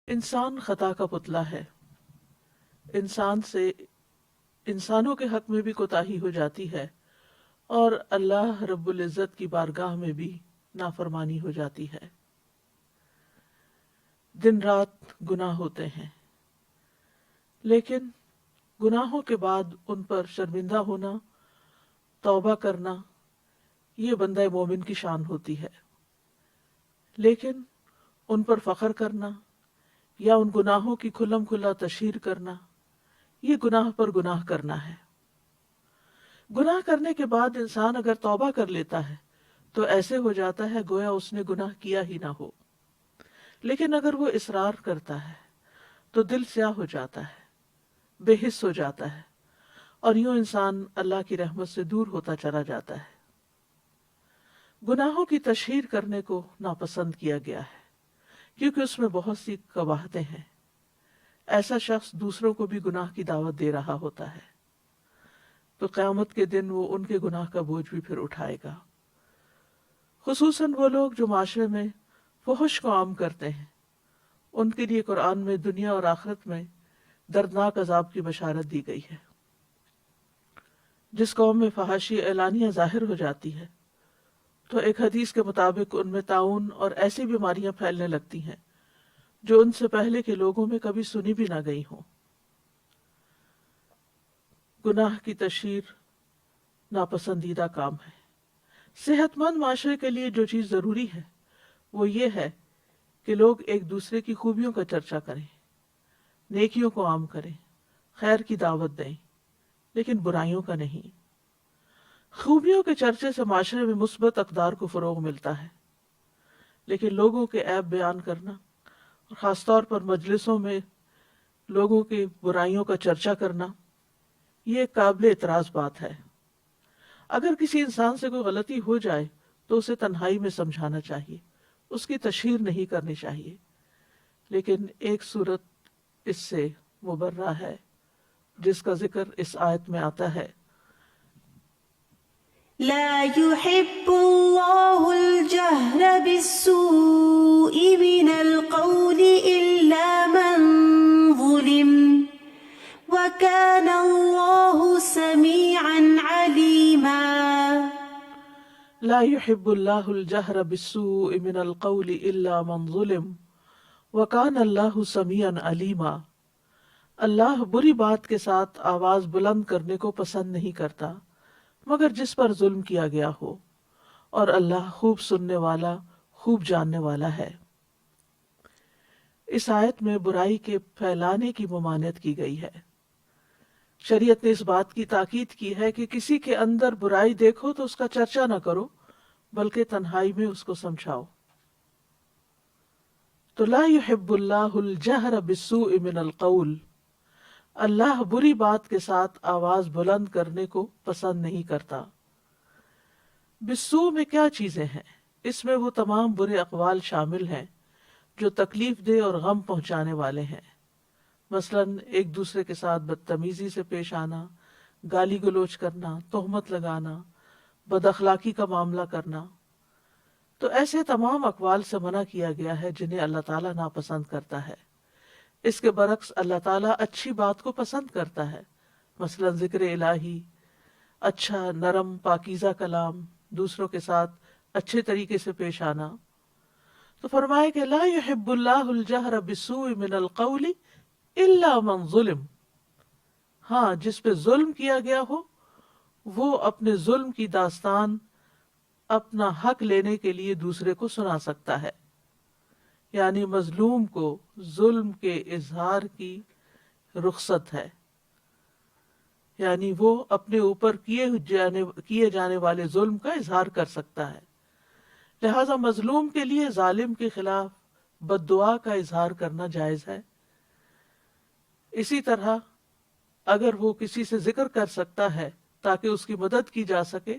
انسان خطا کا پتلا ہے. انسانوں کے حق میں بھی کوتاہی ہو جاتی ہے اور اللہ رب العزت کی بارگاہ میں بھی نافرمانی ہو جاتی ہے. دن رات گناہ ہوتے ہیں، لیکن گناہوں کے بعد ان پر شرمندہ ہونا، توبہ کرنا، یہ بندہ مومن کی شان ہوتی ہے. لیکن ان پر فخر کرنا یا ان گناہوں کی کھلم کھلا تشہیر کرنا، یہ گناہ پر گناہ کرنا ہے. گناہ کرنے کے بعد انسان اگر توبہ کر لیتا ہے تو ایسے ہو جاتا ہے گویا اس نے گناہ کیا ہی نہ ہو. لیکن اگر وہ اصرار کرتا ہے تو دل سیاہ ہو جاتا ہے، بے حس ہو جاتا ہے، اور یوں انسان اللہ کی رحمت سے دور ہوتا چلا جاتا ہے. گناہوں کی تشہیر کرنے کو ناپسند کیا گیا ہے کیونکہ اس میں بہت سی قباحتیں ہیں. ایسا شخص دوسروں کو بھی گناہ کی دعوت دے رہا ہوتا ہے تو قیامت کے دن وہ ان کے گناہ کا بوجھ بھی پھر اٹھائے گا. خصوصاً وہ لوگ جو معاشرے میں فحش کو عام کرتے ہیں، ان کے لیے قرآن میں دنیا اور آخرت میں دردناک عذاب کی بشارت دی گئی ہے. جس قوم میں فحاشی اعلانیہ ظاہر ہو جاتی ہے تو ایک حدیث کے مطابق ان میں طاعون اور ایسی بیماریاں پھیلنے لگتی ہیں جو ان سے پہلے کے لوگوں میں کبھی سنی بھی نہ گئی ہوں. گناہ کی تشہیر ناپسندیدہ کام ہے. صحت مند معاشرے کے لیے جو چیز ضروری ہے وہ یہ ہے کہ لوگ ایک دوسرے کی خوبیوں کا چرچا کریں، نیکیوں کو عام کریں، خیر کی دعوت دیں، لیکن برائیوں کا نہیں. خوبیوں کے چرچے سے معاشرے میں مثبت اقدار کو فروغ ملتا ہے، لیکن لوگوں کے عیب بیان کرنا، خاص طور پر مجلسوں میں لوگوں کی برائیوں کا چرچا کرنا، یہ ایک قابل اعتراض بات ہے. اگر کسی انسان سے کوئی غلطی ہو جائے تو اسے تنہائی میں سمجھانا چاہیے، اس کی تشہیر نہیں کرنی چاہیے. لیکن ایک صورت اس سے مبرہ ہے جس کا ذکر اس آیت میں آتا ہے. لا يحب الله الجهر بالسوء من القول إلا من ظلم وكان الله سميعا عليما. لا يحب اللہ الجہر بالسوء من القول الا من ظلم وکان اللہ سمیعا علیما. اللہ بری بات کے ساتھ آواز بلند کرنے کو پسند نہیں کرتا مگر جس پر ظلم کیا گیا ہو، اور اللہ خوب سننے والا، خوب جاننے والا ہے. اس آیت میں برائی کے پھیلانے کی ممانعت کی گئی ہے. شریعت نے اس بات کی تاکید کی ہے کہ کسی کے اندر برائی دیکھو تو اس کا چرچا نہ کرو بلکہ تنہائی میں اس کو سمجھاؤ. تو لا يحب اللہ الجہر بالسوء من القول، اللہ بری بات کے ساتھ آواز بلند کرنے کو پسند نہیں کرتا. بالسوء میں کیا چیزیں ہیں؟ اس میں وہ تمام برے اقوال شامل ہیں جو تکلیف دہ اور غم پہنچانے والے ہیں. مثلاً ایک دوسرے کے ساتھ بدتمیزی سے پیش آنا، گالی گلوچ کرنا، تہمت لگانا، بد اخلاقی کا معاملہ کرنا. تو ایسے تمام اقوال سے منع کیا گیا ہے جنہیں اللہ تعالیٰ ناپسند کرتا ہے. اس کے برعکس اللہ تعالیٰ اچھی بات کو پسند کرتا ہے، مثلا ذکر الہی، اچھا نرم پاکیزہ کلام، دوسروں کے ساتھ اچھے طریقے سے پیش آنا. تو فرمائے کہ لا يحب اللہ الجہر بالسوء من القول الا من ظلم. ہاں، جس پہ ظلم کیا گیا ہو وہ اپنے ظلم کی داستان اپنا حق لینے کے لیے دوسرے کو سنا سکتا ہے. یعنی مظلوم کو ظلم کے اظہار کی رخصت ہے، یعنی وہ اپنے اوپر کیے جانے والے ظلم کا اظہار کر سکتا ہے. لہذا مظلوم کے لیے ظالم کے خلاف بد دعا کا اظہار کرنا جائز ہے. اسی طرح اگر وہ کسی سے ذکر کر سکتا ہے تاکہ اس کی مدد کی جا سکے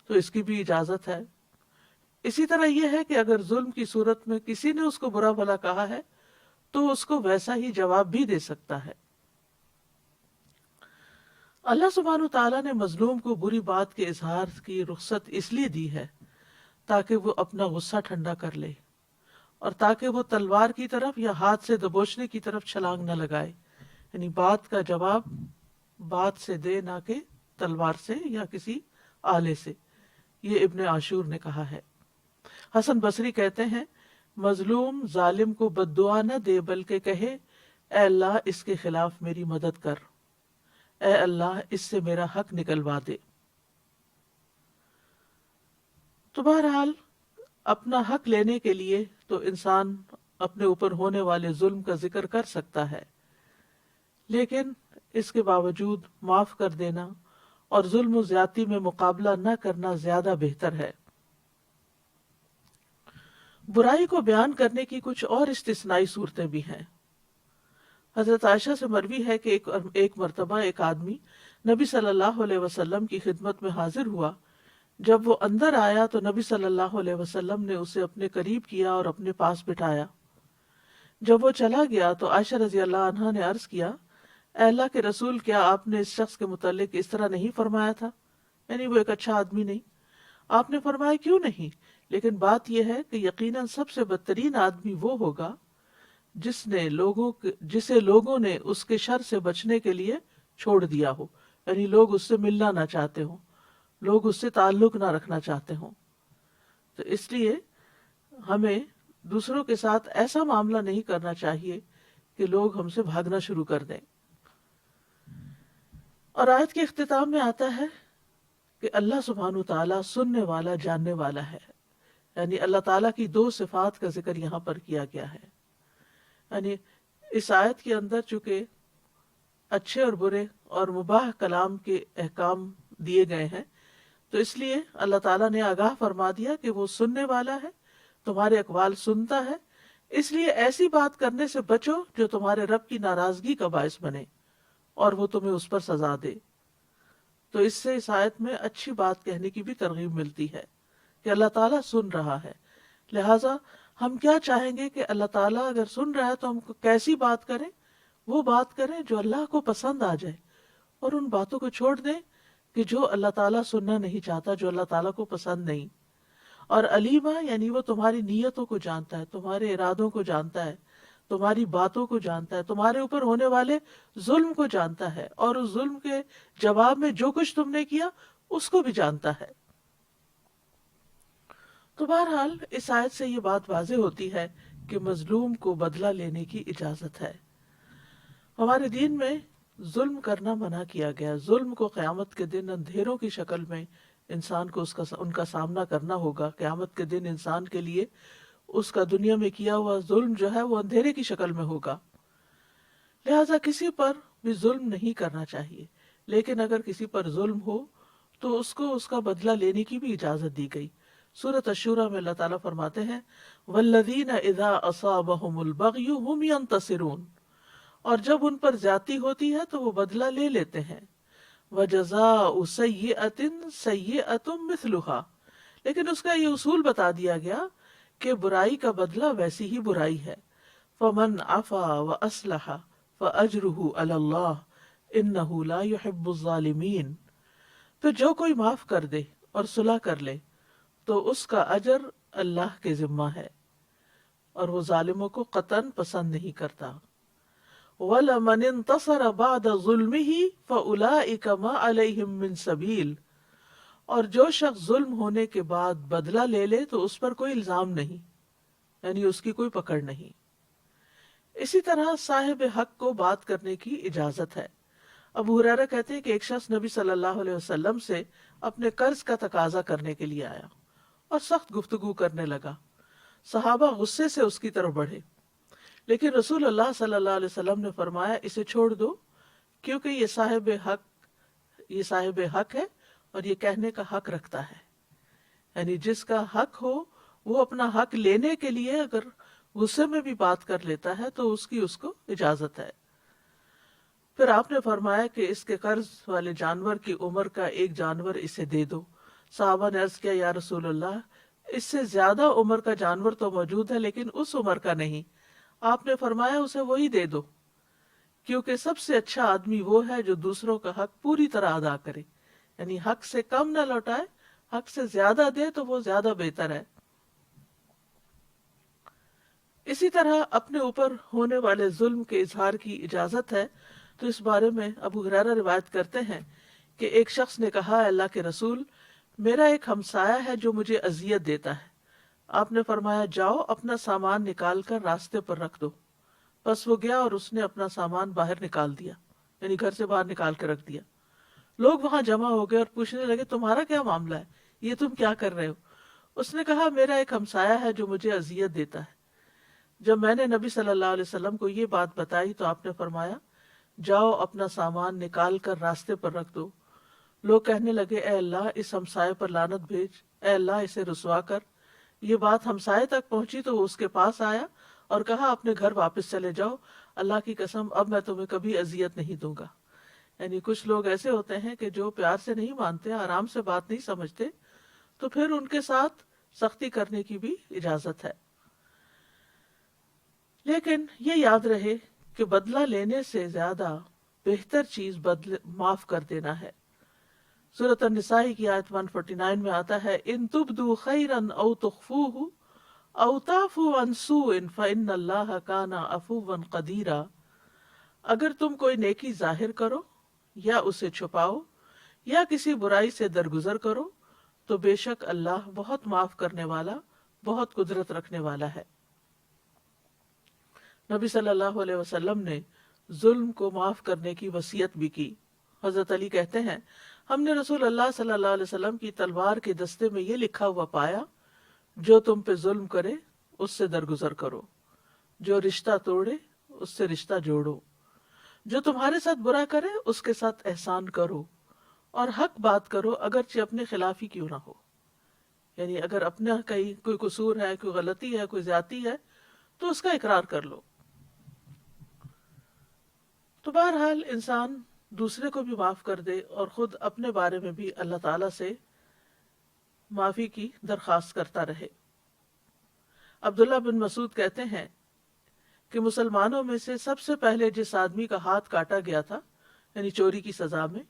تو اس کی بھی اجازت ہے. اسی طرح یہ ہے کہ اگر ظلم کی صورت میں کسی نے اس کو برا بھلا کہا ہے تو اس کو ویسا ہی جواب بھی دے سکتا ہے. اللہ سبحانہ تعالیٰ نے مظلوم کو بری بات کے اظہار کی رخصت اس لیے دی ہے تاکہ وہ اپنا غصہ ٹھنڈا کر لے اور تاکہ وہ تلوار کی طرف یا ہاتھ سے دبوچنے کی طرف چھلانگ نہ لگائے، یعنی بات کا جواب بات سے دے، نہ کہ تلوار سے یا کسی آلے سے. یہ ابن عاشور نے کہا ہے. حسن بصری کہتے ہیں مظلوم ظالم کو بد دعا نہ دے بلکہ کہے اے اللہ اس کے خلاف میری مدد کر، اے اللہ اس سے میرا حق نکلوا دے. تو بہرحال اپنا حق لینے کے لیے تو انسان اپنے اوپر ہونے والے ظلم کا ذکر کر سکتا ہے، لیکن اس کے باوجود معاف کر دینا اور ظلم و زیادتی میں مقابلہ نہ کرنا زیادہ بہتر ہے. برائی کو بیان کرنے کی کچھ اور استثنائی صورتیں بھی ہیں. حضرت عائشہ سے مروی ہے کہ ایک مرتبہ ایک آدمی نبی صلی اللہ علیہ وسلم کی خدمت میں حاضر ہوا. جب وہ اندر آیا تو نبی صلی اللہ علیہ وسلم نے اسے اپنے قریب کیا اور اپنے پاس بٹھایا. جب وہ چلا گیا تو عائشہ رضی اللہ عنہا نے عرض کیا اے اللہ کے رسول، کیا آپ نے اس شخص کے متعلق اس طرح نہیں فرمایا تھا؟ یعنی وہ ایک اچھا آدمی نہیں. آپ نے فرمایا کیوں نہیں، لیکن بات یہ ہے کہ یقیناً سب سے بدترین آدمی وہ ہوگا جسے لوگوں نے اس کے شر سے بچنے کے لیے چھوڑ دیا ہو، یعنی لوگ اس سے ملنا نہ چاہتے ہوں، لوگ اس سے تعلق نہ رکھنا چاہتے ہوں. تو اس لیے ہمیں دوسروں کے ساتھ ایسا معاملہ نہیں کرنا چاہیے کہ لوگ ہم سے بھاگنا شروع کر دیں. اور آیت کے اختتام میں آتا ہے کہ اللہ سبحانہ وتعالیٰ سننے والا جاننے والا ہے، یعنی اللہ تعالیٰ کی دو صفات کا ذکر یہاں پر کیا گیا ہے. یعنی اس آیت کے اندر چونکہ اچھے اور برے اور مباح کلام کے احکام دیے گئے ہیں، تو اس لیے اللہ تعالیٰ نے آگاہ فرما دیا کہ وہ سننے والا ہے، تمہارے اقوال سنتا ہے، اس لیے ایسی بات کرنے سے بچو جو تمہارے رب کی ناراضگی کا باعث بنے اور وہ تمہیں اس پر سزا دے. تو اس سے اس آیت میں اچھی بات کہنے کی بھی ترغیب ملتی ہے کہ اللہ تعالیٰ سن رہا ہے. لہٰذا ہم کیا چاہیں گے کہ اللہ تعالیٰ اگر سن رہا ہے تو ہم کیسی بات کریں؟ وہ بات کریں جو اللہ کو پسند آ جائے، اور ان باتوں کو چھوڑ دیں کہ جو اللہ تعالیٰ سننا نہیں چاہتا، جو اللہ تعالیٰ کو پسند نہیں. اور علیمہ یعنی وہ تمہاری نیتوں کو جانتا ہے، تمہارے ارادوں کو جانتا ہے، تمہاری باتوں کو جانتا ہے، تمہارے اوپر ہونے والے ظلم کو جانتا ہے، اور اس ظلم کے جواب میں جو کچھ تم نے کیا اس کو بھی جانتا ہے. تو بہرحال اس آیت سے یہ بات واضح ہوتی ہے کہ مظلوم کو بدلہ لینے کی اجازت ہے. ہمارے دین میں ظلم کرنا منع کیا گیا. ظلم کو قیامت کے دن اندھیروں کی شکل میں انسان کو ان کا سامنا کرنا ہوگا. قیامت کے دن انسان کے لیے اس کا دنیا میں کیا ہوا ظلم جو ہے وہ اندھیرے کی شکل میں ہوگا. لہٰذا کسی پر بھی ظلم نہیں کرنا چاہیے، لیکن اگر کسی پر ظلم ہو تو اس کو اس کا بدلہ لینے کی بھی اجازت دی گئی. سورۃ الشورى میں اللہ تعالیٰ فرماتے ہیں وَالَّذِينَ إِذَا أَصَابَهُمُ الْبَغْيُ هُمْ يَنْتَصِرُونَ، اور جب ان پر زیادتی ہوتی ہے تو وہ بدلہ لے لیتے ہیں. وَجَزَاءُ سَيِّئَةٍ سَيِّئَةٌ مِثْلُهَا، لیکن اس کا یہ اصول بتا دیا گیا کہ برائی کا بدلہ ویسی ہی برائی ہے. فَمَنْ عَفَا وَأَصْلَحَ فَأَجْرُهُ عَلَى اللَّهِ إِنَّهُ لَا يُحِبُّ الظَّالِمِينَ، تو جو کوئی معاف کر دے اور صلح کر لے تو اس کا اجر اللہ کے ذمہ ہے، اور وہ ظالموں کو قطعاً پسند نہیں کرتا. وَلَمَنِ انتصر بَعْدَ ظُلْمِهِ فَأُولَئِكَ مَا عَلَيْهِمْ مِنْ سَبِيلٍ، اور جو شخص ظلم ہونے کے بعد بدلہ لے لے تو اس پر کوئی الزام نہیں، یعنی اس کی کوئی پکڑ نہیں. اسی طرح صاحب حق کو بات کرنے کی اجازت ہے. ابو ہریرہ کہتے ہیں کہ ایک شخص نبی صلی اللہ علیہ وسلم سے اپنے قرض کا تقاضا کرنے کے لیے آیا اور سخت گفتگو کرنے لگا. صحابہ غصے سے اس کی طرف بڑھے، لیکن رسول اللہ صلی اللہ علیہ وسلم نے فرمایا اسے چھوڑ دو، کیونکہ یہ صاحب حق ہے اور یہ کہنے کا حق رکھتا ہے. یعنی جس کا حق ہو وہ اپنا حق لینے کے لیے اگر غصے میں بھی بات کر لیتا ہے تو اس کو اجازت ہے. پھر آپ نے فرمایا کہ اس کے قرض والے جانور کی عمر کا ایک جانور اسے دے دو. صحابہ نے عرض کیا یا رسول اللہ، اس سے زیادہ عمر کا جانور تو موجود ہے لیکن اس عمر کا نہیں. آپ نے فرمایا اسے وہی دے دو، کیونکہ سب سے اچھا آدمی وہ ہے جو دوسروں کا حق پوری طرح ادا کرے، یعنی حق سے کم نہ لوٹائے، حق سے زیادہ دے تو وہ زیادہ بہتر ہے. اسی طرح اپنے اوپر ہونے والے ظلم کے اظہار کی اجازت ہے، تو اس بارے میں ابو ہریرہ روایت کرتے ہیں کہ ایک شخص نے کہا، "اے اللہ کے رسول، میرا ایک ہمسایہ ہے جو مجھے اذیت دیتا ہے۔" آپ نے فرمایا، جاؤ اپنا سامان نکال کر راستے پر رکھ دو۔ پس وہ گیا اور اس نے اپنا سامان باہر نکال دیا، یعنی گھر سے باہر نکال کے رکھ دیا۔ لوگ وہاں جمع ہو گئے اور پوچھنے لگے، تمہارا کیا معاملہ ہے؟ یہ تم کیا کر رہے ہو؟ اس نے کہا، میرا ایک ہمسایہ ہے جو مجھے اذیت دیتا ہے۔ جب میں نے نبی صلی اللہ علیہ وسلم کو یہ بات بتائی تو آپ نے فرمایا، جاؤ اپنا سامان نکال کر راستے پر رکھ دو۔ لوگ کہنے لگے، اے اللہ اس ہمسائے پر لعنت بھیج، اے اللہ اسے رسوا کر۔ یہ بات ہمسائے تک پہنچی تو وہ اس کے پاس آیا اور کہا، اپنے گھر واپس چلے جاؤ، اللہ کی قسم اب میں تمہیں کبھی اذیت نہیں دوں گا۔ یعنی کچھ لوگ ایسے ہوتے ہیں کہ جو پیار سے نہیں مانتے، آرام سے بات نہیں سمجھتے، تو پھر ان کے ساتھ سختی کرنے کی بھی اجازت ہے۔ لیکن یہ یاد رہے کہ بدلہ لینے سے زیادہ بہتر چیز معاف کر دینا ہے۔ سورۃ النساء کی آیت 149 میں آتا ہے، ان تبدوا خیرا او تخفوہ او تعفو عن سوء فإن اللہ کان عفوا قدیرا۔ اگر تم کوئی نیکی ظاہر کرو یا اسے چھپاؤ یا کسی برائی سے درگزر کرو تو بے شک اللہ بہت معاف کرنے والا، بہت قدرت رکھنے والا ہے۔ نبی صلی اللہ علیہ وسلم نے ظلم کو معاف کرنے کی وصیت بھی کی۔ حضرت علی کہتے ہیں، ہم نے رسول اللہ صلی اللہ علیہ وسلم کی تلوار کے دستے میں یہ لکھا ہوا پایا، جو تم پہ ظلم کرے اس سے درگزر کرو، جو رشتہ توڑے اس سے رشتہ جوڑو، جو تمہارے ساتھ برا کرے اس کے ساتھ احسان کرو، اور حق بات کرو اگرچہ اپنے خلاف ہی کیوں نہ ہو۔ یعنی اگر اپنا کہیں کوئی قصور ہے، کوئی غلطی ہے، کوئی زیادتی ہے تو اس کا اقرار کر لو۔ تو بہرحال انسان دوسرے کو بھی معاف کر دے اور خود اپنے بارے میں بھی اللہ تعالیٰ سے معافی کی درخواست کرتا رہے۔ عبداللہ بن مسعود کہتے ہیں کہ مسلمانوں میں سے سب سے پہلے جس آدمی کا ہاتھ کاٹا گیا تھا، یعنی چوری کی سزا میں،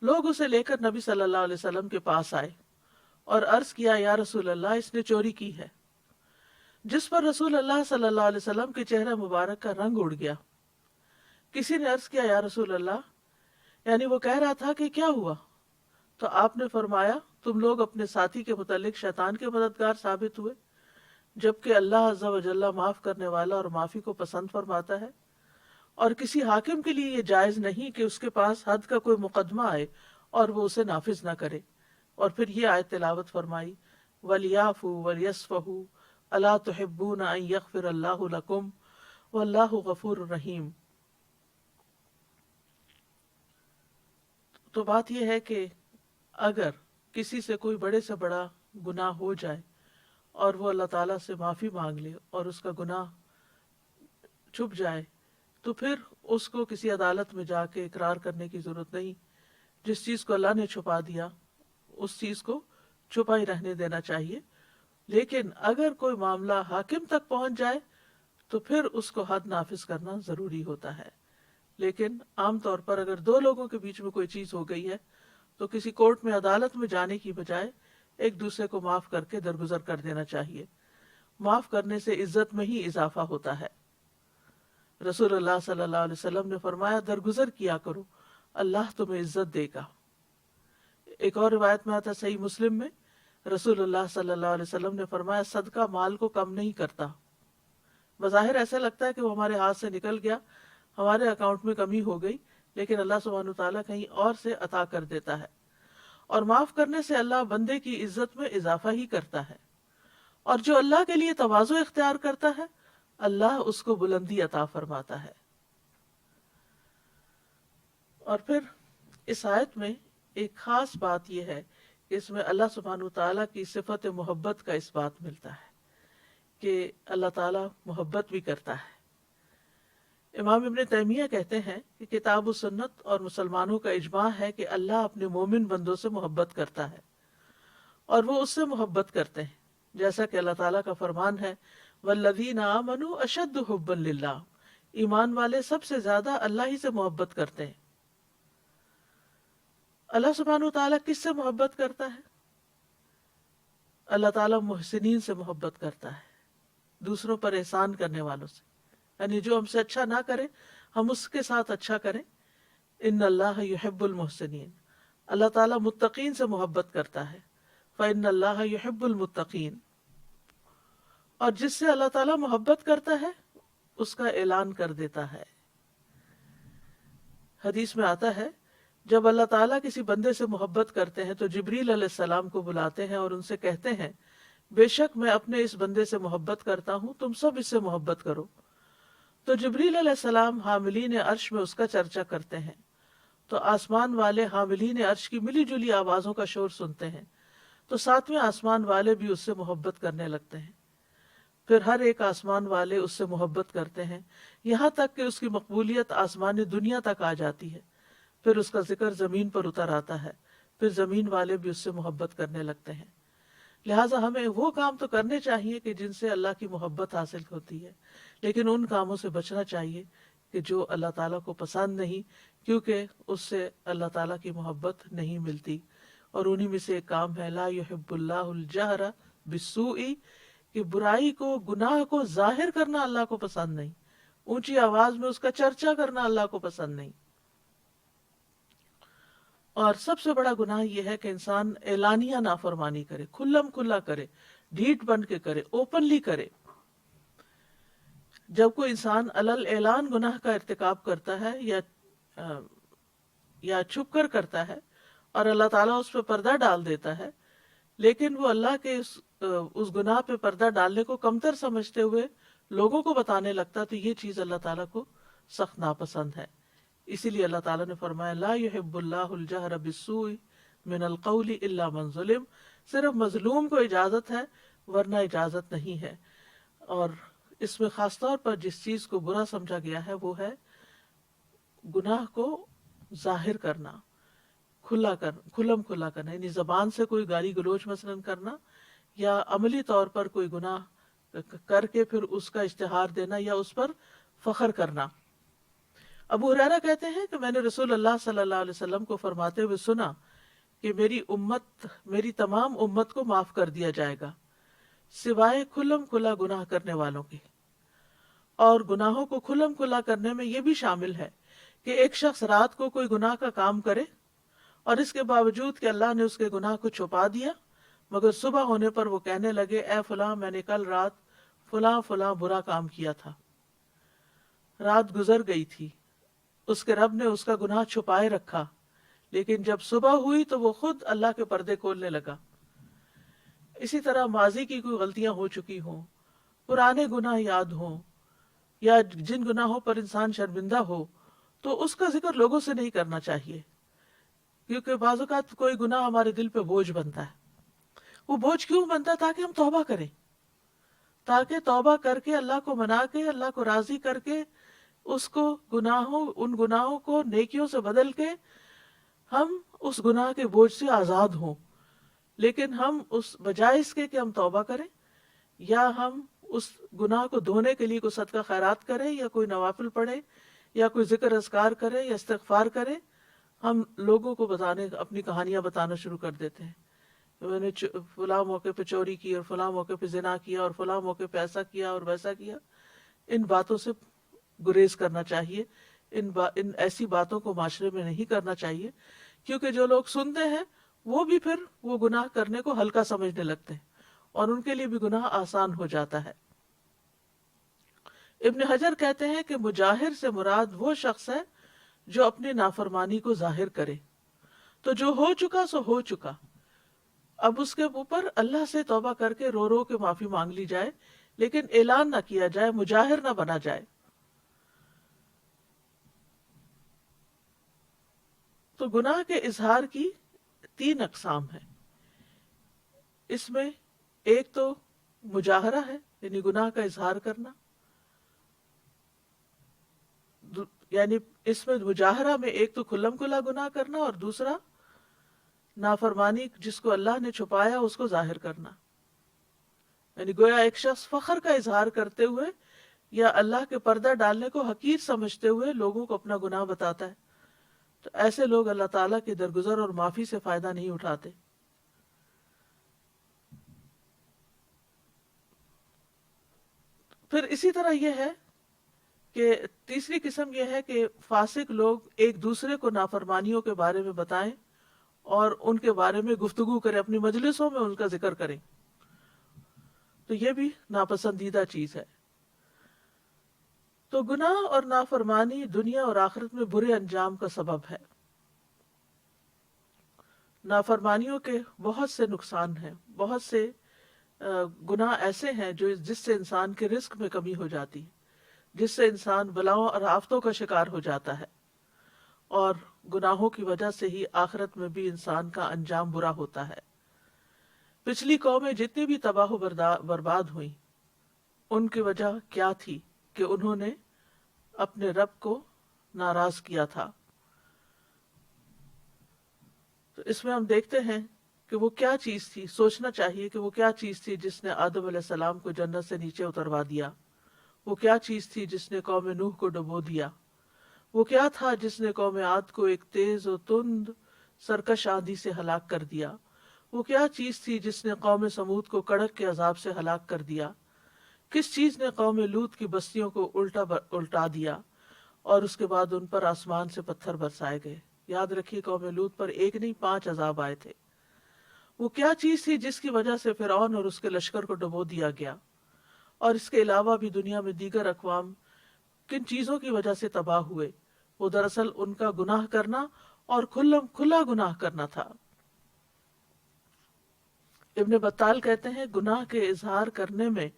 لوگ اسے لے کر نبی صلی اللہ علیہ وسلم کے پاس آئے اور عرض کیا، یا رسول اللہ اس نے چوری کی ہے، جس پر رسول اللہ صلی اللہ علیہ وسلم کے چہرہ مبارک کا رنگ اڑ گیا۔ کسی نے عرض کیا، یا رسول اللہ، یعنی وہ کہہ رہا تھا کہ کیا ہوا؟ تو آپ نے فرمایا، تم لوگ اپنے ساتھی کے متعلق شیطان کے مددگار ثابت ہوئے، جبکہ اللہ عز و جل معاف کرنے والا اور معافی کو پسند فرماتا ہے۔ اور کسی حاکم کے لیے یہ جائز نہیں کہ اس کے پاس حد کا کوئی مقدمہ آئے اور وہ اسے نافذ نہ کرے۔ اور پھر یہ آیت تلاوت فرمائی، وَلْيَعْفُوا وَلْيَصْفَحُوا أَلَا تُحِبُّونَ أَن يَغْفِرَ اللَّهُ لَكُمْ وَاللَّهُ غَفُورٌ رَحِيمٌ۔ تو بات یہ ہے کہ اگر کسی سے کوئی بڑے سے بڑا گناہ ہو جائے اور وہ اللہ تعالیٰ سے معافی مانگ لے اور اس کا گناہ چھپ جائے، تو پھر اس کو کسی عدالت میں جا کے اقرار کرنے کی ضرورت نہیں۔ جس چیز کو اللہ نے چھپا دیا اس چیز کو چھپا ہی رہنے دینا چاہیے۔ لیکن اگر کوئی معاملہ حاکم تک پہنچ جائے تو پھر اس کو حد نافذ کرنا ضروری ہوتا ہے۔ لیکن عام طور پر اگر دو لوگوں کے بیچ میں کوئی چیز ہو گئی ہے تو کسی کورٹ میں عدالت میں جانے کی بجائے ایک دوسرے کو معاف کر کے درگزر کر دینا چاہیے۔ معاف کرنے سے عزت میں ہی اضافہ ہوتا ہے۔ رسول اللہ صلی اللہ علیہ وسلم نے فرمایا، درگزر کیا کرو، اللہ تمہیں عزت دے گا۔ ایک اور روایت میں آتا ہے صحیح مسلم میں، رسول اللہ صلی اللہ علیہ وسلم نے فرمایا، صدقہ مال کو کم نہیں کرتا۔ بظاہر ایسا لگتا ہے کہ وہ ہمارے ہاتھ سے نکل گیا، ہمارے اکاؤنٹ میں کمی ہو گئی، لیکن اللہ سبحانہ وتعالیٰ کہیں اور سے عطا کر دیتا ہے۔ اور معاف کرنے سے اللہ بندے کی عزت میں اضافہ ہی کرتا ہے، اور جو اللہ کے لیے تواضع اختیار کرتا ہے اللہ اس کو بلندی عطا فرماتا ہے۔ اور پھر اس آیت میں ایک خاص بات یہ ہے کہ اس میں اللہ سبحانہ وتعالیٰ کی صفت محبت کا اس بات ملتا ہے کہ اللہ تعالیٰ محبت بھی کرتا ہے۔ امام ابن تیمیہ کہتے ہیں کہ کتاب و سنت اور مسلمانوں کا اجماع ہے کہ اللہ اپنے مومن بندوں سے محبت کرتا ہے اور وہ اس سے محبت کرتے ہیں، جیسا کہ اللہ تعالیٰ کا فرمان ہے، والذین آمنوا اشد حبا للہ، ایمان والے سب سے زیادہ اللہ ہی سے محبت کرتے ہیں۔ اللہ سبحانہ وتعالیٰ کس سے محبت کرتا ہے؟ اللہ تعالیٰ محسنین سے محبت کرتا ہے، دوسروں پر احسان کرنے والوں سے، یعنی جو ہم سے اچھا نہ کرے ہم اس کے ساتھ اچھا کریں. ان اللہ یحب المحسنین، اللہ تعالیٰ متقین سے محبت کرتا ہے. فإن اللہ یحب المتقین، اور جس سے اللہ تعالیٰ محبت کرتا ہے اس کا اعلان کر دیتا ہے. حدیث میں آتا ہے جب اللہ تعالیٰ کسی بندے سے محبت کرتے ہیں تو جبریل علیہ السلام کو بلاتے ہیں اور ان سے کہتے ہیں بے شک میں اپنے اس بندے سے محبت کرتا ہوں، تم سب اس سے محبت کرو. تو جبریل علیہ السلام حاملین عرش میں اس کا چرچا کرتے ہیں، تو آسمان والے حاملین عرش کی ملی جلی آوازوں کا شور سنتے ہیں، تو ساتویں آسمان والے بھی اس سے محبت کرنے لگتے ہیں. پھر ہر ایک آسمان والے اس سے محبت کرتے ہیں یہاں تک کہ اس کی مقبولیت آسمان دنیا تک آ جاتی ہے. پھر اس کا ذکر زمین پر اتر آتا ہے، پھر زمین والے بھی اس سے محبت کرنے لگتے ہیں. لہٰذا ہمیں وہ کام تو کرنے چاہیے کہ جن سے اللہ کی محبت حاصل ہوتی ہے، لیکن ان کاموں سے بچنا چاہیے کہ جو اللہ تعالیٰ کو پسند نہیں، کیونکہ اس سے اللہ تعالیٰ کی محبت نہیں ملتی. اور انہی میں سے ایک کام ہے لا یحب اللہ الجہر بالسوء، کہ برائی کو، گناہ کو ظاہر کرنا اللہ کو پسند نہیں، اونچی آواز میں اس کا چرچا کرنا اللہ کو پسند نہیں. اور سب سے بڑا گناہ یہ ہے کہ انسان اعلانیہ نافرمانی کرے، کھلم کھلا کرے، ڈھیٹ بن کے کرے، اوپنلی کرے. جب کوئی انسان علل اعلان گناہ کا ارتکاب کرتا ہے یا چھپ کر کرتا ہے اور اللہ تعالیٰ اس پہ پردہ ڈال دیتا ہے، لیکن وہ اللہ کے اس گناہ پہ پردہ ڈالنے کو کمتر سمجھتے ہوئے لوگوں کو بتانے لگتا، تو یہ چیز اللہ تعالیٰ کو سخت ناپسند ہے. اسی لیے اللہ تعالیٰ نے فرمایا لا یحب اللہ الجہر بالسوء من القول الا من ظلم، صرف مظلوم کو اجازت ہے ورنہ اجازت نہیں ہے. اور اس میں خاص طور پر جس چیز کو برا سمجھا گیا ہے وہ ہے گناہ کو ظاہر کرنا، کھلم کھلا کرنا، یعنی زبان سے کوئی گالی گلوچ مثلاً کرنا، یا عملی طور پر کوئی گناہ کر کے پھر اس کا اشتہار دینا یا اس پر فخر کرنا. ابو ہریرہ کہتے ہیں کہ میں نے رسول اللہ صلی اللہ علیہ وسلم کو فرماتے ہوئے سنا کہ میری تمام امت کو معاف کر دیا جائے گا سوائے کھلم کھلا گناہ کرنے والوں کے. اور گناہوں کو کھلم کھلا کرنے میں یہ بھی شامل ہے کہ ایک شخص رات کو کوئی گناہ کا کام کرے اور اس کے باوجود کہ اللہ نے اس کے گناہ کو چھپا دیا، مگر صبح ہونے پر وہ کہنے لگے اے فلاں میں نے کل رات فلاں فلاں برا کام کیا تھا. رات گزر گئی تھی، اس کے رب نے اس کا گناہ چھپائے رکھا، لیکن جب صبح ہوئی تو وہ خود اللہ کے پردے کھولنے لگا. اسی طرح ماضی کی کوئی غلطیاں ہو چکی ہوں، پرانے گناہ یاد ہوں، یا جن گناہوں پر انسان شرمندہ ہو، تو اس کا ذکر لوگوں سے نہیں کرنا چاہیے، کیونکہ بعض اوقات کوئی گناہ ہمارے دل پہ بوجھ بنتا ہے. وہ بوجھ کیوں بنتا ہے؟ تاکہ ہم توبہ کریں، تاکہ توبہ کر کے اللہ کو منا کے، اللہ کو راضی کر کے، اس کو ان گناہوں کو نیکیوں سے بدل کے ہم اس گناہ کے بوجھ سے آزاد ہوں. لیکن ہم اس بجائے اس کے کہ ہم توبہ کریں یا ہم اس گناہ کو دھونے کے لیے کوئی صدقہ خیرات کریں یا کوئی نوافل پڑھے یا کوئی ذکر اذکار کرے یا استغفار کرے، ہم لوگوں کو اپنی کہانیاں بتانا شروع کر دیتے ہیں. میں نے فلاں موقع پہ چوری کی اور فلاں موقع پہ زنا کیا اور فلاں موقع پہ ایسا کیا اور ویسا کیا. ان باتوں سے گریز کرنا چاہیے، ان ایسی باتوں کو معاشرے میں نہیں کرنا چاہیے، کیونکہ جو لوگ سنتے ہیں وہ بھی پھر وہ گناہ کرنے کو ہلکا سمجھنے لگتے ہیں اور ان کے لیے بھی گناہ آسان ہو جاتا ہے. ابن حجر کہتے ہیں کہ مجاہر سے مراد وہ شخص ہے جو اپنی نافرمانی کو ظاہر کرے. تو جو ہو چکا سو ہو چکا، اب اس کے اوپر اللہ سے توبہ کر کے رو رو کے معافی مانگ لی جائے، لیکن اعلان نہ کیا جائے، مجاہر نہ بنا جائے. تو گناہ کے اظہار کی 3 اقسام ہیں. اس میں ایک تو مجاہرہ ہے، یعنی گناہ کا اظہار کرنا، یعنی اس میں مجاہرہ میں ایک تو کھلم کھلا گناہ کرنا اور دوسرا نافرمانی جس کو اللہ نے چھپایا اس کو ظاہر کرنا. یعنی گویا ایک شخص فخر کا اظہار کرتے ہوئے یا اللہ کے پردہ ڈالنے کو حقیر سمجھتے ہوئے لوگوں کو اپنا گناہ بتاتا ہے. تو ایسے لوگ اللہ تعالیٰ کے درگزر اور معافی سے فائدہ نہیں اٹھاتے. پھر اسی طرح یہ ہے کہ تیسری قسم یہ ہے کہ فاسق لوگ ایک دوسرے کو نافرمانیوں کے بارے میں بتائیں اور ان کے بارے میں گفتگو کریں، اپنی مجلسوں میں ان کا ذکر کریں، تو یہ بھی ناپسندیدہ چیز ہے۔ تو گناہ اور نافرمانی دنیا اور آخرت میں برے انجام کا سبب ہے۔ نافرمانیوں کے بہت سے نقصان ہیں، بہت سے گناہ ایسے ہیں جس سے انسان کے رزق میں کمی ہو جاتی ہے، جس سے انسان بلاؤں اور آفتوں کا شکار ہو جاتا ہے، اور گناہوں کی وجہ سے ہی آخرت میں بھی انسان کا انجام برا ہوتا ہے۔ پچھلی قومیں جتنی بھی تباہ و برباد ہوئیں، ان کی وجہ کیا تھی؟ کہ انہوں نے اپنے رب کو ناراض کیا تھا۔ تو اس میں ہم دیکھتے ہیں کہ وہ کیا چیز تھی، سوچنا چاہیے کہ وہ کیا چیز تھی جس نے آدم علیہ السلام کو جنت سے نیچے اتروا دیا، وہ کیا چیز تھی جس نے قوم نوح کو ڈبو دیا، وہ کیا تھا جس نے قوم عاد کو ایک تیز و تند سرکش آندھی سے ہلاک کر دیا، وہ کیا چیز تھی جس نے قوم سمود کو کڑک کے عذاب سے ہلاک کر دیا، کس چیز نے قوم لوط کی بستیوں کو الٹا دیا اور اس کے بعد ان پر آسمان سے پتھر برسائے گئے۔ یاد رکھیے قوم لوط پر ایک نہیں 5 عذاب آئے تھے۔ وہ کیا چیز تھی جس کی وجہ سے فرعون اور اس کے لشکر کو ڈبو دیا گیا، اور اس کے علاوہ بھی دنیا میں دیگر اقوام کن چیزوں کی وجہ سے تباہ ہوئے؟ وہ دراصل ان کا گناہ کرنا اور کھلا گناہ کرنا تھا۔ ابن بطال کہتے ہیں گناہ کے اظہار کرنے میں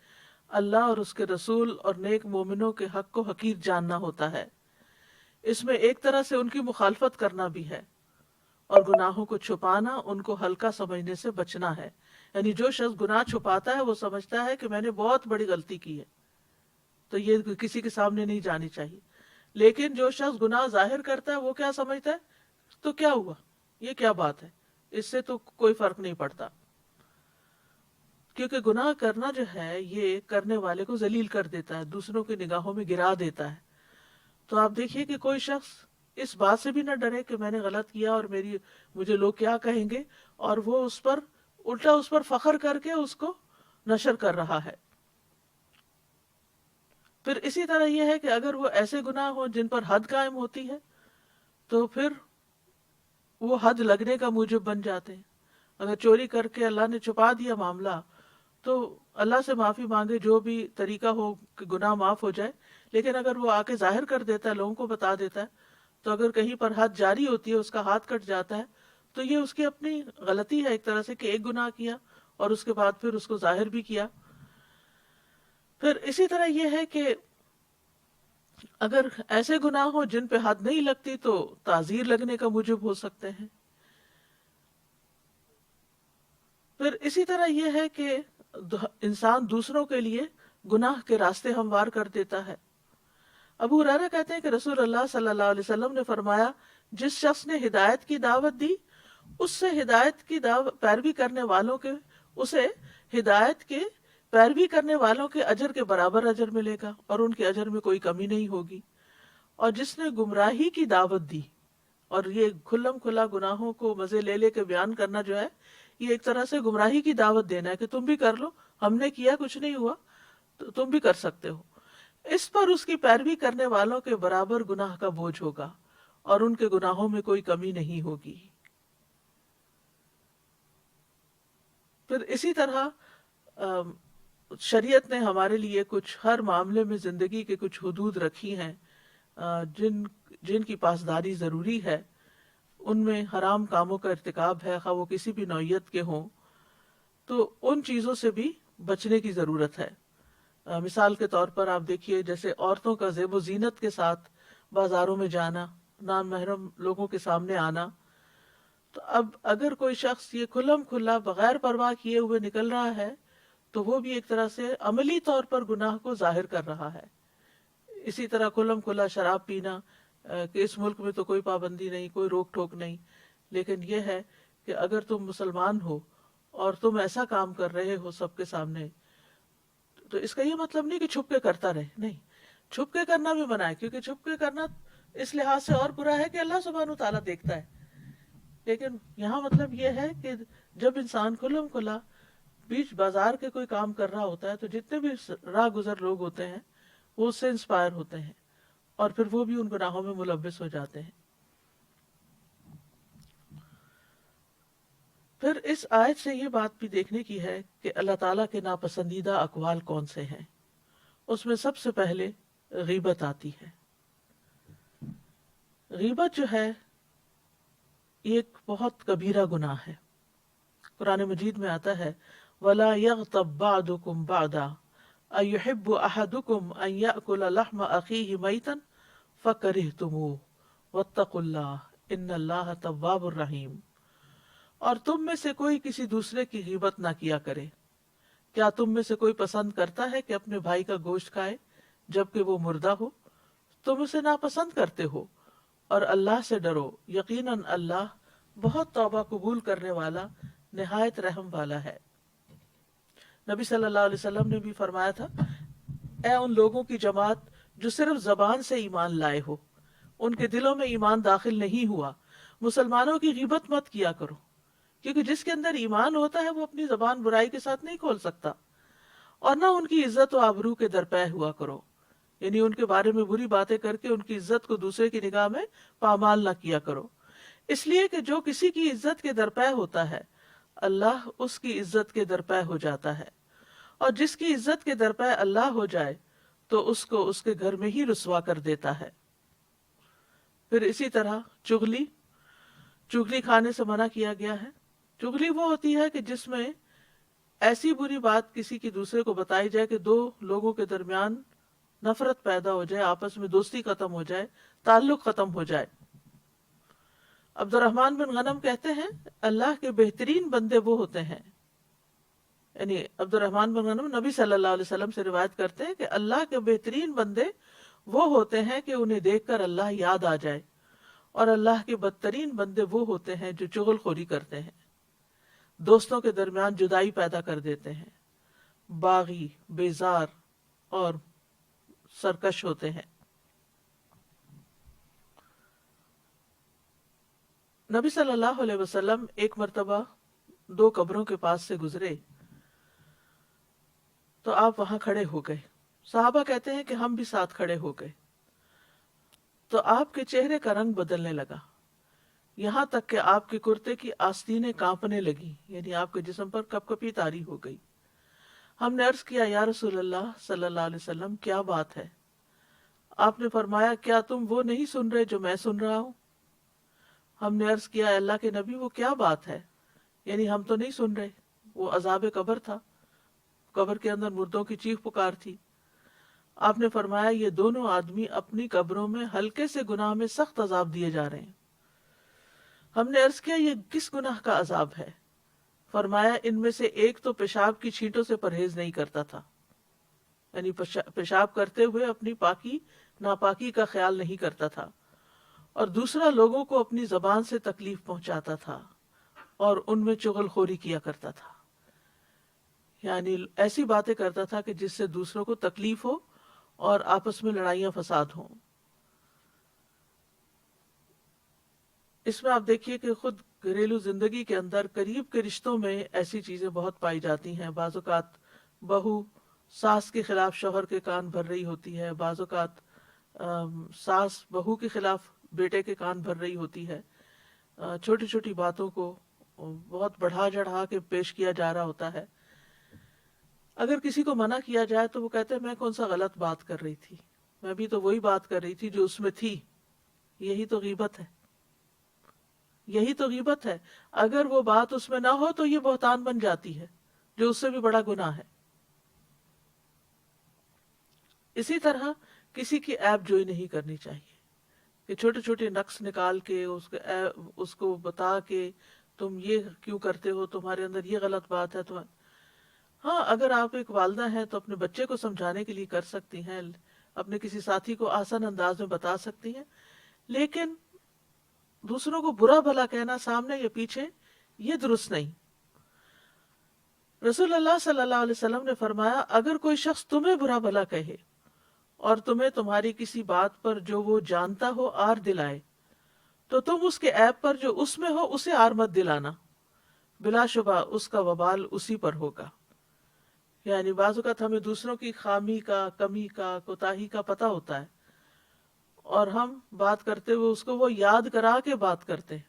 اللہ اور اس کے رسول اور نیک مومنوں کے حق کو حقیر جاننا ہوتا ہے، اس میں ایک طرح سے ان کی مخالفت کرنا بھی ہے، اور گناہوں کو چھپانا ان کو ہلکا سمجھنے سے بچنا ہے۔ یعنی جو شخص گناہ چھپاتا ہے وہ سمجھتا ہے کہ میں نے بہت بڑی غلطی کی ہے، تو یہ کسی کے سامنے نہیں جانی چاہیے۔ لیکن جو شخص گناہ ظاہر کرتا ہے وہ کیا سمجھتا ہے؟ تو کیا ہوا، یہ کیا بات ہے، اس سے تو کوئی فرق نہیں پڑتا، کیونکہ گناہ کرنا جو ہے یہ کرنے والے کو ذلیل کر دیتا ہے، دوسروں کی نگاہوں میں گرا دیتا ہے۔ تو آپ دیکھیے کہ کوئی شخص اس بات سے بھی نہ ڈرے کہ میں نے غلط کیا اور مجھے لوگ کیا کہیں گے، اور وہ اس پر فخر کر کے اس کو نشر کر رہا ہے۔ پھر اسی طرح یہ ہے کہ اگر وہ ایسے گناہ ہوں جن پر حد قائم ہوتی ہے تو پھر وہ حد لگنے کا موجب بن جاتے ہیں۔ اگر چوری کر کے اللہ نے چھپا دیا معاملہ تو اللہ سے معافی مانگے، جو بھی طریقہ ہو کہ گناہ معاف ہو جائے، لیکن اگر وہ آ کے ظاہر کر دیتا ہے، لوگوں کو بتا دیتا ہے، تو اگر کہیں پر حد جاری ہوتی ہے، اس کا ہاتھ کٹ جاتا ہے، تو یہ اس کی اپنی غلطی ہے ایک طرح سے کہ ایک گناہ کیا اور اس کے بعد پھر اس کو ظاہر بھی کیا۔ پھر اسی طرح یہ ہے کہ اگر ایسے گناہ ہوں جن پہ حد نہیں لگتی تو تعزیر لگنے کا موجب ہو سکتے ہیں۔ پھر اسی طرح یہ ہے کہ انسان دوسروں کے لیے گناہ کے راستے ہموار کر دیتا ہے۔ ابو ہریرہ کہتے ہیں کہ رسول اللہ صلی اللہ علیہ وسلم نے فرمایا، جس شخص نے ہدایت کی دعوت دی اس سے ہدایت کی پیروی کرنے والوں کے اجر کے برابر اجر ملے گا اور ان کے اجر میں کوئی کمی نہیں ہوگی، اور جس نے گمراہی کی دعوت دی، اور یہ کھلا گناہوں کو مزے لے لے کے بیان کرنا جو ہے یہ ایک طرح سے گمراہی کی دعوت دینا ہے کہ تم بھی کر لو، ہم نے کیا کچھ نہیں ہوا تو تم بھی کر سکتے ہو، اس پر اس کی پیروی کرنے والوں کے برابر گناہ کا بوجھ ہوگا اور ان کے گناہوں میں کوئی کمی نہیں ہوگی۔ پھر اسی طرح شریعت نے ہمارے لیے کچھ ہر معاملے میں زندگی کے کچھ حدود رکھی ہیں جن کی پاسداری ضروری ہے۔ ان میں حرام کاموں کا ارتکاب ہے، خواہ وہ کسی بھی نوعیت کے ہوں، تو ان چیزوں سے بھی بچنے کی ضرورت ہے۔ مثال کے طور پر آپ دیکھیے جیسے عورتوں کا زیب و زینت کے ساتھ بازاروں میں جانا، نان محرم لوگوں کے سامنے آنا، تو اب اگر کوئی شخص یہ کھلا بغیر پرواہ کیے ہوئے نکل رہا ہے تو وہ بھی ایک طرح سے عملی طور پر گناہ کو ظاہر کر رہا ہے۔ اسی طرح کھلا شراب پینا، کہ اس ملک میں تو کوئی پابندی نہیں، کوئی روک ٹوک نہیں، لیکن یہ ہے کہ اگر تم مسلمان ہو اور تم ایسا کام کر رہے ہو سب کے سامنے، تو اس کا یہ مطلب نہیں کہ چھپ کے کرتا رہے، نہیں، چھپ کے کرنا بھی منع ہے، کیونکہ چھپ کے کرنا اس لحاظ سے اور برا ہے کہ اللہ سبحانہ وتعالیٰ دیکھتا ہے۔ لیکن یہاں مطلب یہ ہے کہ جب انسان کھلا بیچ بازار کے کوئی کام کر رہا ہوتا ہے تو جتنے بھی راہ گزر لوگ ہوتے ہیں وہ اس سے انسپائر ہوتے ہیں اور پھر وہ بھی ان گناہوں میں ملوث ہو جاتے ہیں. پھر اس آیت سے یہ بات بھی دیکھنے کی ہے کہ اللہ تعالیٰ کے ناپسندیدہ اقوال کون سے ہیں. اس میں سب سے پہلے غیبت آتی ہے. غیبت جو ہے یہ ایک بہت کبیرہ گناہ ہے. قرآن مجید میں آتا ہے وَلَا يَغْتَبْ بَعْضُكُمْ بَعْضًا أَيُحِبُّ أَحَدُكُمْ أَن يَأْكُلَ لَحْمَ أَخِيهِ مَيْتًا فَكَرِهْتُمُوهُ وَاتَّقُوا اللَّهَ إِنَّ اللَّهَ تَوَّابٌ رَحِيمٌ. اور تم میں سے کوئی کسی دوسرے کی غیبت نہ کیا کرے. کیا تم میں سے کوئی پسند کرتا ہے کہ اپنے بھائی کا گوشت کھائے جبکہ وہ مردہ ہو؟ تم اسے ناپسند کرتے ہو. اور اللہ سے ڈرو، یقیناً اللہ بہت توبہ قبول کرنے والا نہایت رحم والا ہے. نبی صلی اللہ علیہ وسلم نے بھی فرمایا تھا اے ان لوگوں کی جماعت جو صرف زبان سے ایمان لائے ہو، ان کے دلوں میں ایمان داخل نہیں ہوا، مسلمانوں کی غیبت مت کیا کرو، کیونکہ جس کے اندر ایمان ہوتا ہے وہ اپنی زبان برائی کے ساتھ نہیں کھول سکتا. اور نہ ان کی عزت و آبرو کے درپے ہوا کرو، یعنی ان کے بارے میں بری باتیں کر کے ان کی عزت کو دوسرے کی نگاہ میں پامال نہ کیا کرو. اس لیے کہ جو کسی کی عزت کے درپے ہوتا ہے اللہ اس کی عزت کے درپے ہو جاتا ہے، اور جس کی عزت کے درپے اللہ ہو جائے تو اس کو اس کے گھر میں ہی رسوا کر دیتا ہے. پھر اسی طرح چغلی کھانے سے منع کیا گیا ہے. چغلی وہ ہوتی ہے کہ جس میں ایسی بری بات کسی کی دوسرے کو بتائی جائے کہ دو لوگوں کے درمیان نفرت پیدا ہو جائے، آپس میں دوستی ختم ہو جائے، تعلق ختم ہو جائے. عبد الرحمن بن غنم کہتے ہیں اللہ کے بہترین بندے وہ ہوتے ہیں، یعنی عبد الرحمن بن غنم نبی صلی اللہ علیہ وسلم سے روایت کرتے ہیں کہ اللہ کے بہترین بندے وہ ہوتے ہیں کہ انہیں دیکھ کر اللہ یاد آ جائے، اور اللہ کے بدترین بندے وہ ہوتے ہیں جو چغل خوری کرتے ہیں، دوستوں کے درمیان جدائی پیدا کر دیتے ہیں، باغی، بیزار اور سرکش ہوتے ہیں. نبی صلی اللہ علیہ وسلم ایک مرتبہ 2 قبروں کے پاس سے گزرے تو آپ وہاں کھڑے ہو گئے. صحابہ کہتے ہیں کہ ہم بھی ساتھ کھڑے ہو گئے تو آپ کے چہرے کا رنگ بدلنے لگا، یہاں تک کہ آپ کے کرتے کی آستینیں کانپنے لگی، یعنی آپ کے جسم پر کپ کپی طاری ہو گئی. ہم نے عرض کیا یا رسول اللہ صلی اللہ علیہ وسلم کیا بات ہے؟ آپ نے فرمایا کیا تم وہ نہیں سن رہے جو میں سن رہا ہوں؟ ہم نے عرض کیا اے اللہ کے نبی وہ کیا بات ہے؟ یعنی ہم تو نہیں سن رہے. وہ عذاب قبر تھا، قبر کے اندر مردوں کی چیخ پکار تھی. آپ نے فرمایا یہ دونوں آدمی اپنی قبروں میں ہلکے سے گناہ میں سخت عذاب دیے جا رہے ہیں. ہم نے عرض کیا یہ کس گناہ کا عذاب ہے؟ فرمایا ان میں سے ایک تو پیشاب کی چھینٹوں سے پرہیز نہیں کرتا تھا، یعنی پیشاب کرتے ہوئے اپنی پاکی ناپاکی کا خیال نہیں کرتا تھا، اور دوسرا لوگوں کو اپنی زبان سے تکلیف پہنچاتا تھا اور ان میں چغل خوری کیا کرتا تھا، یعنی ایسی باتیں کرتا تھا کہ جس سے دوسروں کو تکلیف ہو اور آپس میں لڑائیاں فساد ہوں. اس میں آپ دیکھیے کہ خود گھریلو زندگی کے اندر قریب کے رشتوں میں ایسی چیزیں بہت پائی جاتی ہیں. بعض اوقات بہو ساس کے خلاف شوہر کے کان بھر رہی ہوتی ہے، بعض اوقات ساس بہو کے خلاف بیٹے کے کان بھر رہی ہوتی ہے. چھوٹی چھوٹی باتوں کو بہت بڑھا چڑھا کے پیش کیا جا رہا ہوتا ہے. اگر کسی کو منع کیا جائے تو وہ کہتے ہیں میں کون سا غلط بات کر رہی تھی، میں بھی تو وہی بات کر رہی تھی جو اس میں تھی. یہی تو غیبت ہے، یہی تو غیبت ہے. اگر وہ بات اس میں نہ ہو تو یہ بہتان بن جاتی ہے جو اس سے بھی بڑا گناہ ہے. اسی طرح کسی کی عیب جوئی نہیں کرنی چاہیے کہ چھوٹے چھوٹے نقص نکال کے اس کو بتا کے تم یہ کیوں کرتے ہو، تمہارے اندر یہ غلط بات ہے. ہاں اگر آپ ایک والدہ ہیں تو اپنے بچے کو سمجھانے کے لیے کر سکتی ہیں، اپنے کسی ساتھی کو آسان انداز میں بتا سکتی ہیں، لیکن دوسروں کو برا بھلا کہنا سامنے یا پیچھے یہ درست نہیں. رسول اللہ صلی اللہ علیہ وسلم نے فرمایا اگر کوئی شخص تمہیں برا بھلا کہے اور تمہیں تمہاری کسی بات پر جو وہ جانتا ہو آر دلائے تو تم اس کے عیب پر جو اس میں ہو اسے آر مت دلانا. بلا شبہ اس کا وبال اسی پر ہوگا. یعنی بعض اوقات ہمیں دوسروں کی خامی کا، کمی کا، کوتاہی کا پتہ ہوتا ہے، اور ہم بات کرتے ہوئے اس کو وہ یاد کرا کے بات کرتے ہیں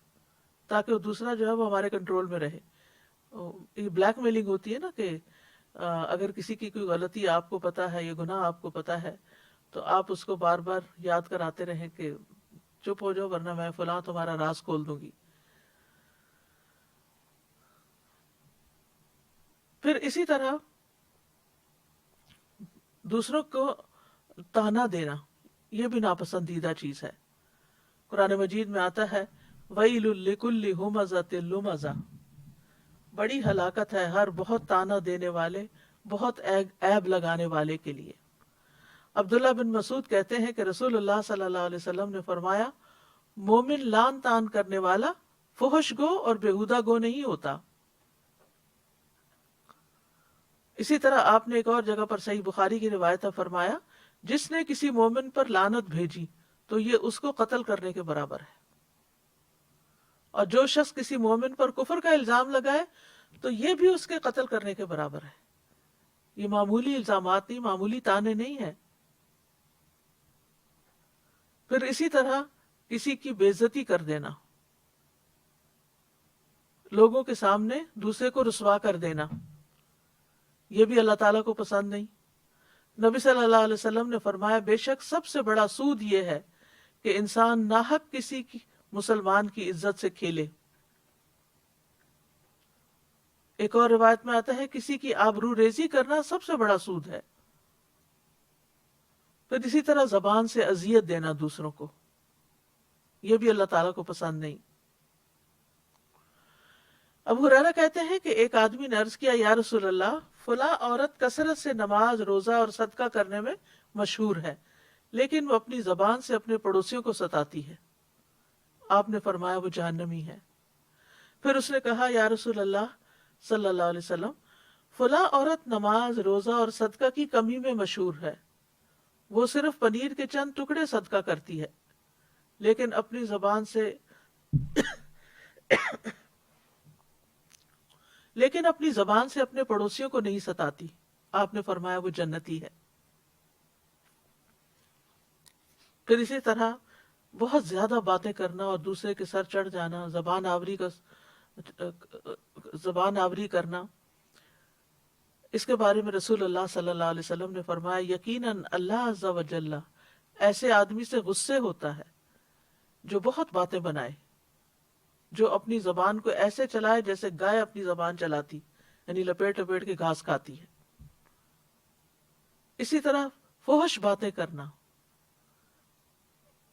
تاکہ وہ دوسرا جو ہے وہ ہمارے کنٹرول میں رہے. یہ بلیک میلنگ ہوتی ہے نا کہ اگر کسی کی کوئی غلطی آپ کو پتا ہے، یہ گناہ آپ کو پتا ہے، تو آپ اس کو بار بار یاد کراتے رہیں کہ چپ ہو جاؤ ورنہ میں فلاں تمہارا راز کھول دوں گی. پھر اسی طرح دوسروں کو تانا دینا، یہ بھی ناپسندیدہ چیز ہے. قرآن مجید میں آتا ہے وَيْلٌ لِكُلِّ هُمَزَةٍ لُمَزَةٍ، بڑی ہلاکت ہے ہر بہت تانا دینے والے، بہت عیب لگانے والے کے لیے. عبداللہ بن مسعود کہتے ہیں کہ رسول اللہ صلی اللہ علیہ وسلم نے فرمایا مومن لان تان کرنے والا فحش گو اور بےہودہ گو نہیں ہوتا. اسی طرح آپ نے ایک اور جگہ پر صحیح بخاری کی روایت ہے فرمایا جس نے کسی مومن پر لعنت بھیجی تو یہ اس کو قتل کرنے کے برابر ہے، اور جو شخص کسی مومن پر کفر کا الزام لگائے تو یہ بھی اس کے قتل کرنے کے برابر ہے. یہ معمولی الزامات نہیں، معمولی تانے نہیں ہیں. پھر اسی طرح کسی کی بے عزتی کر دینا، لوگوں کے سامنے دوسرے کو رسوا کر دینا، یہ بھی اللہ تعالیٰ کو پسند نہیں. نبی صلی اللہ علیہ وسلم نے فرمایا بے شک سب سے بڑا سود یہ ہے کہ انسان ناحق کسی کی مسلمان کی عزت سے کھیلے. ایک اور روایت میں آتا ہے کسی کی آبرو ریزی کرنا سب سے بڑا سود ہے. پھر اسی طرح زبان سے اذیت دینا دوسروں کو، یہ بھی اللہ تعالیٰ کو پسند نہیں. ابو ہریرہ کہتے ہیں کہ ایک آدمی نے عرض کیا یا رسول اللہ فلاں عورت کثرت سے نماز، روزہ اور صدقہ کرنے میں مشہور ہے، لیکن وہ اپنی زبان سے اپنے پڑوسیوں کو ستاتی ہے. آپ نے فرمایا وہ جہنمی ہے. پھر اس نے کہا یا رسول اللہ صلی اللہ علیہ وسلم فلاں عورت نماز، روزہ اور صدقہ کی کمی میں مشہور ہے، وہ صرف پنیر کے چند ٹکڑے صدقہ کرتی ہے لیکن اپنی زبان سے اپنے پڑوسیوں کو نہیں ستاتی. آپ نے فرمایا وہ جنتی ہے. پھر اسی طرح بہت زیادہ باتیں کرنا اور دوسرے کے سر چڑھ جانا، زبان آوری کرنا، اس کے بارے میں رسول اللہ صلی اللہ علیہ وسلم نے فرمایا یقیناً اللہ عز و جل ایسے آدمی سے غصے ہوتا ہے جو بہت باتیں بنائے، جو اپنی زبان کو ایسے چلائے جیسے گائے اپنی زبان چلاتی، یعنی لپیٹ لپیٹ کے گھاس کھاتی ہے. اسی طرح فحش باتیں کرنا،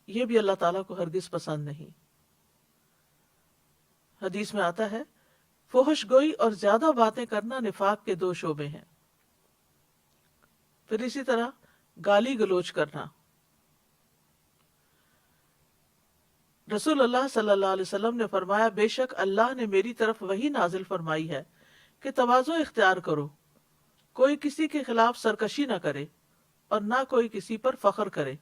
یہ بھی اللہ تعالیٰ کو ہرگز پسند نہیں. حدیث میں آتا ہے فحش گوئی اور زیادہ باتیں کرنا نفاق کے 2 شعبے ہیں. پھر اسی طرح گالی گلوچ کرنا. رسول اللہ صلی اللہ علیہ وسلم نے فرمایا بے شک اللہ نے میری طرف وحی نازل فرمائی ہے کہ تواضع اختیار کرو، کوئی کسی کے خلاف سرکشی نہ کرے اور نہ کوئی کسی پر فخر کرے.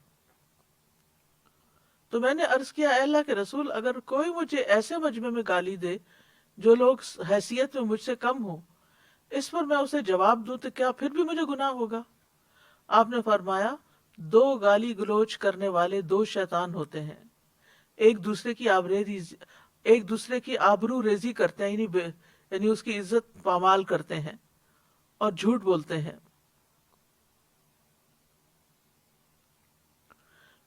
تو میں نے عرض کیا اے اللہ کے رسول اگر کوئی مجھے ایسے مجمع میں گالی دے جو لوگ حیثیت میں مجھ سے کم ہوں، اس پر میں اسے جواب دوں تو کیا پھر بھی مجھے گناہ ہوگا؟ آپ نے فرمایا 2 گالی گلوچ کرنے والے 2 شیطان ہوتے ہیں، ایک دوسرے کی آبرو ریزی کرتے ہیں، یعنی اس کی عزت پامال کرتے ہیں اور جھوٹ بولتے ہیں.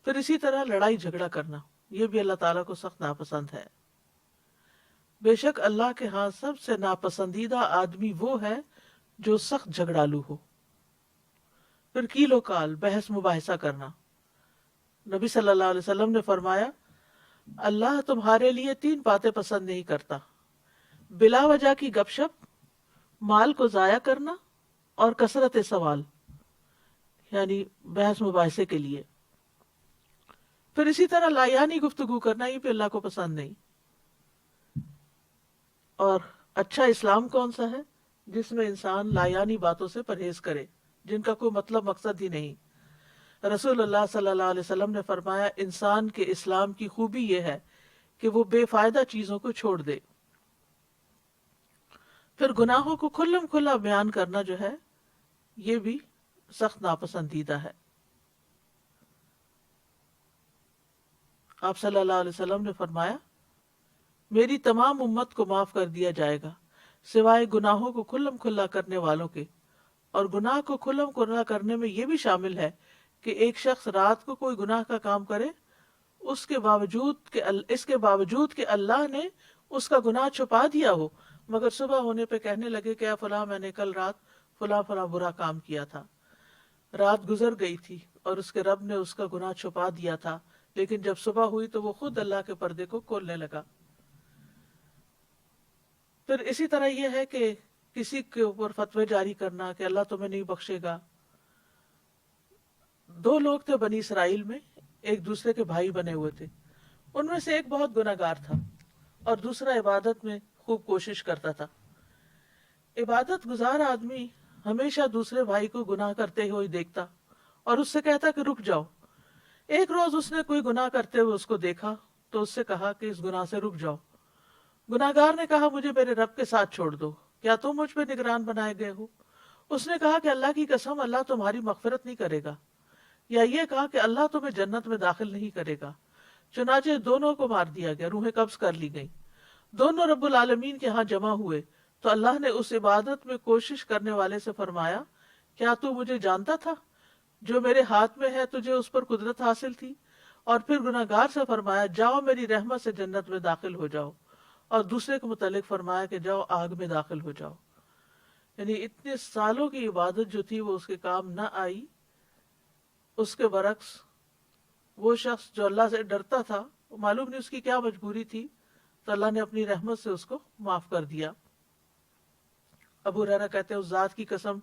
پھر اسی طرح لڑائی جھگڑا کرنا، یہ بھی اللہ تعالیٰ کو سخت ناپسند ہے. بے شک اللہ کے ہاں سب سے ناپسندیدہ آدمی وہ ہے جو سخت جھگڑالو ہو. پھر کیل و کال، بحث مباحثہ کرنا. نبی صلی اللہ علیہ وسلم نے فرمایا اللہ تمہارے لیے 3 باتیں پسند نہیں کرتا، بلا وجہ کی گپ شپ، مال کو ضائع کرنا اور کثرت سوال، یعنی بحث مباحثے کے لیے. پھر اسی طرح لایانی گفتگو کرنا، یہ بھی اللہ کو پسند نہیں. اور اچھا اسلام کون سا ہے جس میں انسان لایانی باتوں سے پرہیز کرے جن کا کوئی مطلب مقصد ہی نہیں. رسول اللہ صلی اللہ علیہ وسلم نے فرمایا انسان کے اسلام کی خوبی یہ ہے کہ وہ بے فائدہ چیزوں کو چھوڑ دے. پھر گناہوں کو کھلم کھلا بیان کرنا جو ہے یہ بھی سخت ناپسندیدہ ہے. آپ صلی اللہ علیہ وسلم نے فرمایا میری تمام امت کو معاف کر دیا جائے گا سوائے گناہوں کو کھلم کھلا کرنے والوں کے. اور گناہ کو کھلم کھلا کرنے میں یہ بھی شامل ہے کہ ایک شخص رات کو کوئی گناہ کا کام کرے اس کے باوجود کہ اللہ نے اس کا گناہ چھپا دیا ہو، مگر صبح ہونے پہ کہنے لگے کہ اے فلاں میں نے کل رات فلاں فلاں برا کام کیا تھا. رات گزر گئی تھی اور اس کے رب نے اس کا گناہ چھپا دیا تھا، لیکن جب صبح ہوئی تو وہ خود اللہ کے پردے کو کھولنے لگا. پھر اسی طرح یہ ہے کہ کسی کے اوپر فتوے جاری کرنا کہ اللہ تمہیں نہیں بخشے گا. 2 لوگ تھے بنی اسرائیل میں، ایک دوسرے کے بھائی بنے ہوئے تھے. ان میں سے ایک بہت گناہگار تھا اور دوسرا عبادت میں خوب کوشش کرتا تھا. عبادت گزار آدمی ہمیشہ دوسرے بھائی کو گناہ کرتے ہوئے دیکھتا اور اس سے کہتا کہ رک جاؤ. ایک روز اس نے کوئی گناہ کرتے ہوئے اس کو دیکھا تو اس سے کہا کہ اس گناہ سے رک جاؤ. گناہگار نے کہا مجھے میرے رب کے ساتھ چھوڑ دو، کیا تم مجھ پہ نگران بنائے گئے ہو؟ اس نے کہا کہ اللہ کی قسم اللہ تمہاری مغفرت نہیں کرے گا، یا یہ کہا کہ اللہ تمہیں جنت میں داخل نہیں کرے گا. چنانچہ دونوں کو مار دیا گیا، روحیں قبض کر لی گئیں. دونوں رب العالمین کے ہاں جمع ہوئے تو اللہ نے اس عبادت میں کوشش کرنے والے سے فرمایا کیا تو مجھے جانتا تھا؟ جو میرے ہاتھ میں ہے تجھے اس پر قدرت حاصل تھی. اور پھر گناہگار سے فرمایا جاؤ میری رحمت سے جنت میں داخل ہو جاؤ. اور دوسرے کے متعلق فرمایا کہ جاؤ آگ میں داخل ہو جاؤ. یعنی اتنے سالوں کی عبادت جو تھی وہ اس کے کام نہ آئی. اس کے برعکس وہ شخص جو اللہ سے ڈرتا تھا، معلوم نہیں اس کی کیا مجبوری تھی، تو اللہ نے اپنی رحمت سے اس کو معاف کر دیا. ابو ہریرہ کہتے ہیں اس ذات کی قسم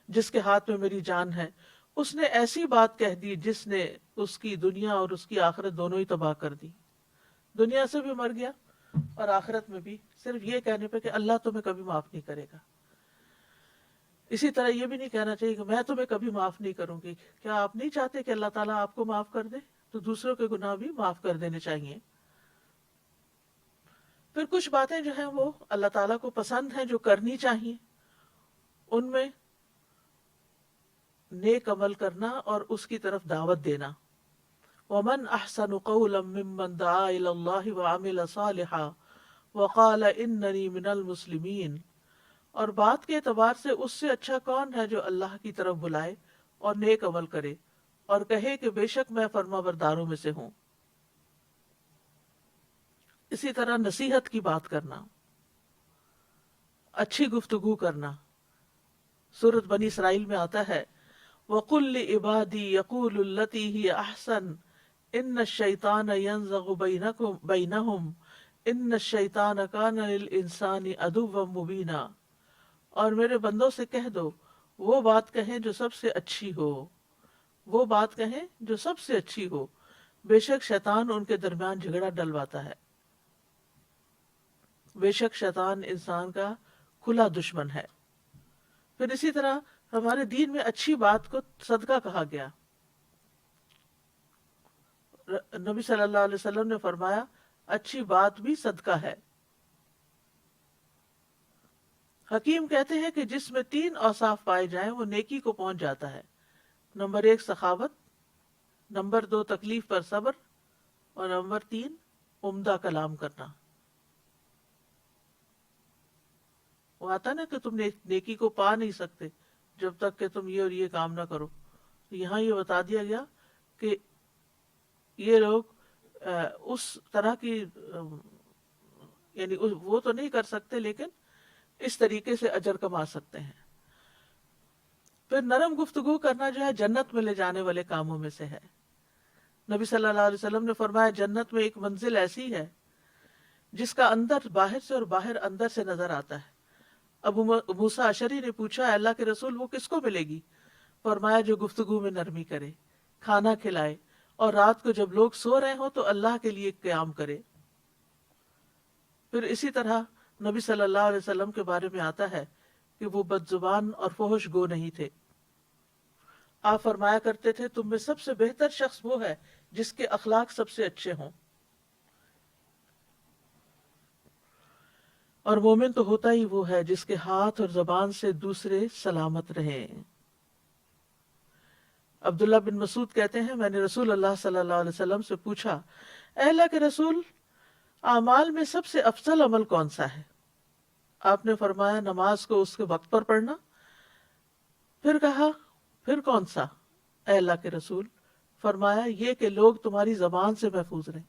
جس کے ہاتھ میں میری جان ہے، اس نے ایسی بات کہہ دی جس نے اس کی دنیا اور اس کی آخرت دونوں ہی تباہ کر دی. دنیا سے بھی مر گیا اور آخرت میں بھی، صرف یہ کہنے پہ کہ اللہ تمہیں کبھی معاف نہیں کرے گا. اسی طرح یہ بھی نہیں کہنا چاہیے کہ میں تمہیں کبھی معاف نہیں کروں گی. کیا آپ نہیں چاہتے کہ اللہ تعالیٰ آپ کو معاف کر دے؟ تو دوسروں کے گناہ بھی معاف کر دینے چاہیے. پھر کچھ باتیں جو ہیں وہ اللہ تعالیٰ کو پسند ہیں جو کرنی چاہیے، ان میں نیک عمل کرنا اور اس کی طرف دعوت دینا. وَمَنْ أَحْسَنُ قَوْلًا مِّمَّنْ دَعَا إِلَى اللَّهِ وَعَمِلَ صَالِحًا وَقَالَ إِنَّنِي مِنَ الْمُسْلِمِينَ. اور بات کے اعتبار سے اس سے اچھا کون ہے جو اللہ کی طرف بلائے اور نیک عمل کرے اور کہے کہ بے شک میں فرما برداروں میں سے ہوں. اسی طرح نصیحت کی بات کرنا، اچھی گفتگو کرنا. سورۃ بنی اسرائیل میں آتا ہے وَقُلْ لِعِبَادِي يَقُولُوا الَّتِي هِيَ أَحْسَنُ إِنَّ الشَّيْطَانَ يَنزَغُ بَيْنَهُمْ إِنَّ الشَّيْطَانَ كَانَ لِلْإِنسَانِ عَدُوًّا مُبِينًا. اور میرے بندوں سے کہہ دو وہ بات کہیں جو سب سے اچھی ہو، وہ بات کہیں جو سب سے اچھی ہو، بے شک شیطان ان کے درمیان جھگڑا ڈلواتا ہے. بے شک شیطان انسان کا کھلا دشمن ہے. پھر اسی طرح ہمارے دین میں اچھی بات کو صدقہ کہا گیا. نبی صلی اللہ علیہ وسلم نے فرمایا اچھی بات بھی صدقہ ہے. حکیم کہتے ہیں کہ جس میں 3 اوصاف پائے جائیں وہ نیکی کو پہنچ جاتا ہے. نمبر 1 سخاوت، نمبر 2 تکلیف پر صبر، اور نمبر 3 عمدہ کلام کرنا. وہ آتا نا کہ تم نیکی کو پا نہیں سکتے جب تک کہ تم یہ اور یہ کام نہ کرو. یہاں یہ بتا دیا گیا کہ یہ لوگ اس طرح کی یعنی وہ تو نہیں کر سکتے لیکن اس طریقے سے اجر کما سکتے ہیں. پھر نرم گفتگو کرنا جو ہے جنت میں لے جانے والے کاموں میں سے ہے. نبی صلی اللہ علیہ وسلم نے فرمایا جنت میں ایک منزل ایسی ہے جس کا اندر باہر سے اور باہر اندر سے نظر آتا ہے. ابو موسیٰ اشعری نے پوچھا اللہ کے رسول وہ کس کو ملے گی؟ فرمایا جو گفتگو میں نرمی کرے، کھانا کھلائے، اور رات کو جب لوگ سو رہے ہوں تو اللہ کے لیے قیام کرے. پھر اسی طرح نبی صلی اللہ علیہ وسلم کے بارے میں آتا ہے کہ وہ بد زبان اور فحش گو نہیں تھے. آپ فرمایا کرتے تھے تم میں سب سے بہتر شخص وہ ہے جس کے اخلاق سب سے اچھے ہوں. اور مومن تو ہوتا ہی وہ ہے جس کے ہاتھ اور زبان سے دوسرے سلامت رہیں۔ عبداللہ بن مسعود کہتے ہیں میں نے رسول اللہ صلی اللہ علیہ وسلم سے پوچھا، اے اللہ کے رسول، اعمال میں سب سے افضل عمل کون سا ہے؟ آپ نے فرمایا نماز کو اس کے وقت پر پڑھنا۔ پھر کہا پھر کون سا اے اللہ کے رسول؟ فرمایا یہ کہ لوگ تمہاری زبان سے محفوظ رہیں،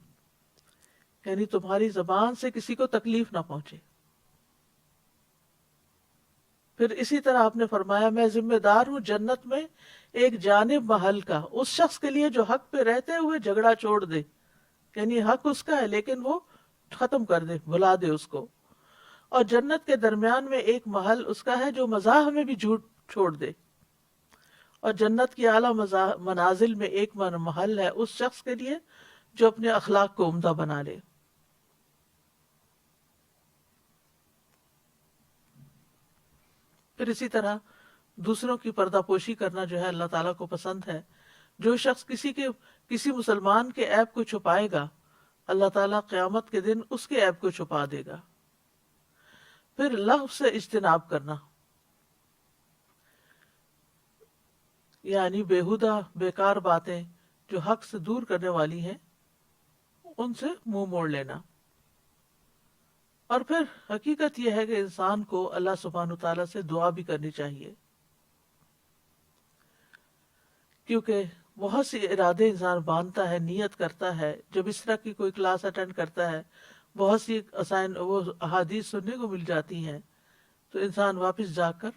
یعنی تمہاری زبان سے کسی کو تکلیف نہ پہنچے۔ پھر اسی طرح آپ نے فرمایا میں ذمہ دار ہوں جنت میں ایک جانب محل کا اس شخص کے لیے جو حق پہ رہتے ہوئے جھگڑا چھوڑ دے، یعنی حق اس کا ہے لیکن وہ ختم کر دے، بھلا دے اس کو، اور جنت کے درمیان میں ایک محل اس کا ہے جو مزاح میں بھی جھوٹ چھوڑ دے، اور جنت کی اعلیٰ منازل میں ایک محل ہے اس شخص کے لیے جو اپنے اخلاق کو عمدہ بنا لے۔ پھر اسی طرح دوسروں کی پردہ پوشی کرنا جو ہے اللہ تعالیٰ کو پسند ہے۔ جو شخص کسی مسلمان کے عیب کو چھپائے گا، اللہ تعالیٰ قیامت کے دن اس کے عیب کو چھپا دے گا۔ پھر لغو سے اجتناب کرنا، یعنی بیہودہ بیکار باتیں جو حق سے دور کرنے والی ہیں ان سے منہ موڑ لینا۔ اور پھر حقیقت یہ ہے کہ انسان کو اللہ سبحانہ تعالیٰ سے دعا بھی کرنی چاہیے، کیونکہ بہت سی ارادے انسان باندھتا ہے، نیت کرتا ہے، جب اس طرح کی کوئی کلاس اٹینڈ کرتا ہے، بہت سی وہ احادیث سننے کو مل جاتی ہیں، تو انسان واپس جا کر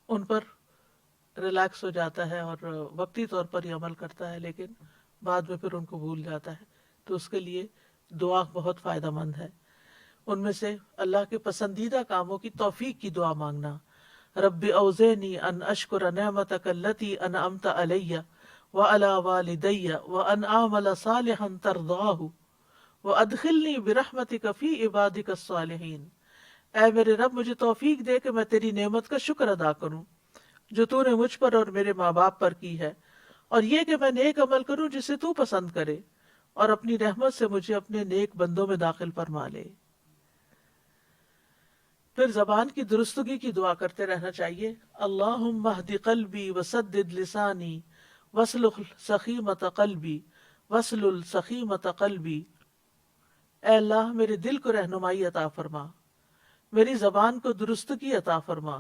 ان پر ریلیکس ہو جاتا ہے اور وقتی طور پر ہی عمل کرتا ہے، لیکن بعد میں پھر ان کو بھول جاتا ہے۔ تو اس کے لیے دعا بہت فائدہ مند ہے۔ ان میں سے اللہ کے پسندیدہ کاموں کی توفیق کی دعا مانگنا، رب اوزعنی ان اشکر نعمتک التی انعمت علی وعلی والدی وان اعمل صالحا ترضاہ وادخلنی برحمتک فی عبادک الصالحین۔ اے میرے رب مجھے توفیق دے کہ میں تیری نعمت کا شکر ادا کروں جو تو نے مجھ پر اور میرے ماں باپ پر کی ہے، اور یہ کہ میں نیک عمل کروں جسے تو پسند کرے، اور اپنی رحمت سے مجھے اپنے نیک بندوں میں داخل فرما لے۔ پھر زبان کی درستگی کی دعا کرتے رہنا چاہیے، اللہم اہد قلبی وسدد لسانی واسلل سخیمۃ قلبی واسلل سخیمۃ قلبی۔ اے اللہ میرے دل کو رہنمائی عطا فرما، میری زبان کو درستگی عطا فرما،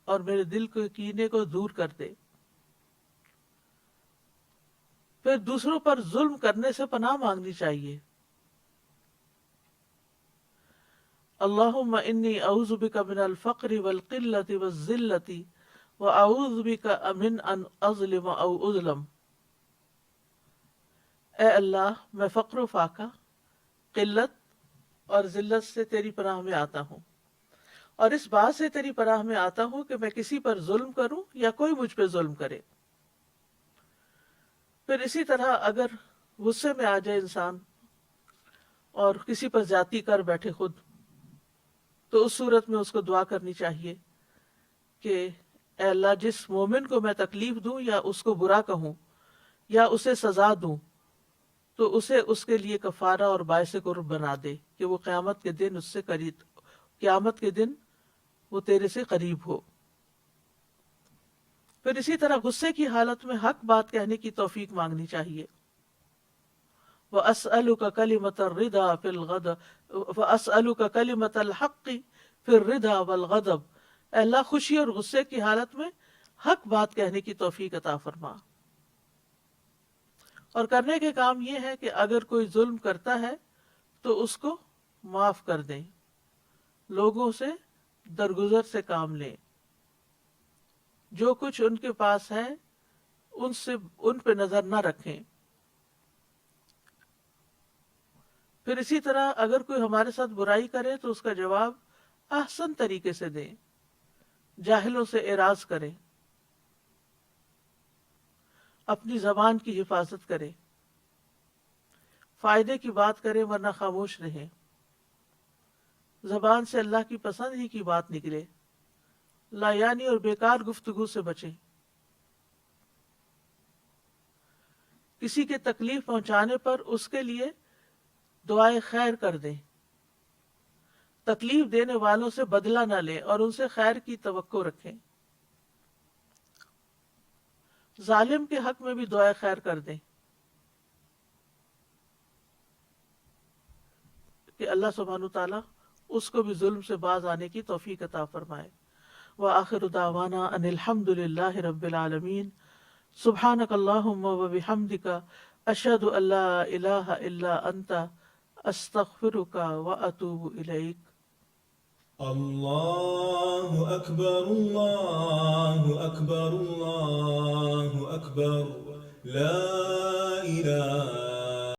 اور میرے دل کو کینے کو دور کر دے۔ پھر دوسروں پر ظلم کرنے سے پناہ مانگنی چاہیے، اللہم انی اعوذ بک من الفقر والقلۃ والذلۃ واعوذ بک من ان اظلم او اظلم۔ اے اللہ میں فقر و فاقہ، قلت اور ذلت سے تیری پناہ میں آتا ہوں، اور اس بات سے تیری پناہ میں آتا ہوں کہ میں کسی پر ظلم کروں یا کوئی مجھ پہ ظلم کرے۔ پھر اسی طرح اگر غصے میں آ جائے انسان اور کسی پر زیادتی کر بیٹھے خود، تو اس صورت میں اس کو دعا کرنی چاہیے کہ اے اللہ جس مومن کو میں تکلیف دوں یا اس کو برا کہوں یا اسے سزا دوں، تو اسے اس کے لیے کفارہ اور باعث قرب بنا دے کہ وہ قیامت کے دن قیامت کے دن وہ تیرے سے قریب ہو۔ پھر اسی طرح غصے کی حالت میں حق بات کہنے کی توفیق مانگنی چاہیے، وَأَسْأَلُكَ كَلِمَةَ الرِّضَى فِي الْغَضَبِ وَأَسْأَلُكَ كَلِمَةَ الْحَقِّ فِي الرِّضَى وَالْغَضَبِ۔ اے اللہ خوشی اور غصے کی حالت میں حق بات کہنے کی توفیق عطا فرما۔ اور کرنے کے کام یہ ہے کہ اگر کوئی ظلم کرتا ہے تو اس کو معاف کر دیں، لوگوں سے درگزر سے کام لیں، جو کچھ ان کے پاس ہے ان پہ نظر نہ رکھیں۔ پھر اسی طرح اگر کوئی ہمارے ساتھ برائی کرے تو اس کا جواب احسن طریقے سے دیں، جاہلوں سے اعراض کریں، اپنی زبان کی حفاظت کریں، فائدے کی بات کریں ورنہ خاموش رہیں، زبان سے اللہ کی پسند ہی کی بات نکلے، لا یعنی اور بیکار گفتگو سے بچیں، کسی کے تکلیف پہنچانے پر اس کے لیے دعائے خیر کر دیں، تکلیف دینے والوں سے بدلہ نہ لیں اور ان سے خیر کی توقع رکھیں. ظالم کے حق میں بھی دعائے خیر کر دیں کہ اللہ سبحانہ تعالیٰ اس کو بھی ظلم سے باز آنے کی توفیق عطا فرمائے. وآخر دعوانا ان الحمد للہ رب العالمین. سبحانک اللہم وبحمدک اشہد ان لا الہ الا انت استغفرک واتوب الیک. اللہ اکبر اللہ اکبر اللہ اکبر لا الہ